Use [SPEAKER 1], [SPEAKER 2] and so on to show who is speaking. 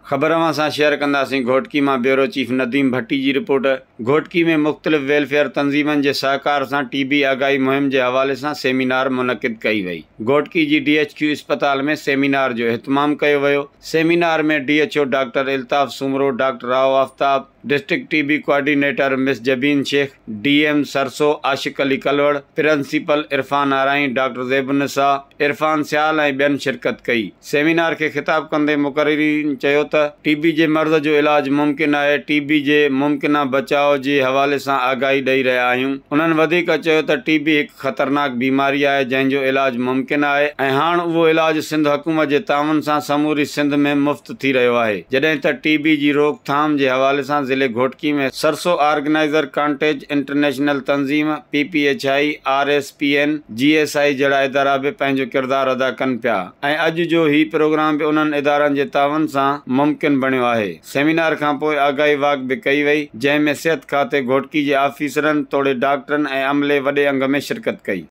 [SPEAKER 1] ख़बरवां सां शेयर कंदासीं घोटकी मां ब्यूरो चीफ नदीम भट्टी जी रिपोर्ट। घोटकी में मुख़्तलिफ़ वेलफेयर तंज़ीमनि जे सहकार सां टीबी आगाही मुहिम जे हवाले सां सेमिनार मुनक़िद कई वई। घोटकी जी DHQ अस्पताल में सेमिनार जो इहतमाम कयो वियो। सेमिनार में DHO doctor Iltaf Soomro, doctor Rao Aftab, district TB coordinator miss Jabeen Shaikh, DM सरसो आशिक अली कलवड़, प्रिंसिपल इरफान आराई, डॉक्टर ज़ैबुन्निसा, इरफान सियाल ऐं ॿियनि शिरकत कई। सेमिनार के खिताब कंदे मुक़र्रिरीन चयो त टीबी जे मर्ज़ जो इलाज मुमकिन आहे। टीबी जे मुमकिना बचाव जे हवाले सां आगाही ॾेई रहिया आहियूं। उन्हनि वधीक चयो त टीबी हिकु ख़तरनाक बीमारी आहे जंहिंजो इलाज मुमकिन आहे ऐं हाणे उहो इलाज सिंध हुकूमत जे तावन सां समूरी सिंध में मुफ़्त थी रहियो आहे। जॾहिं त टीबी जी रोकथाम जे हवाले सां ज़िले घोटकी में सरसो ऑर्गेनाइज़र कॉन्टेज इंटरनेशनल तंज़ीम, PPHI, RSPN, GSI जहिड़ा इदारा बि पंहिंजो किरदारु अदा कनि पिया ऐं अॼु जो ही प्रोग्राम बि उन्हनि इदारनि जे तावन सां मुमकिन बणियो आहे। सेमिनार खां पोइ आगाही वाक बि कई वई, जंहिं में सिहत खाते घोटकी जे ऑफिसरनि, तोड़े डॉक्टरनि ऐं अमले वॾे अंग में शिरकत कई।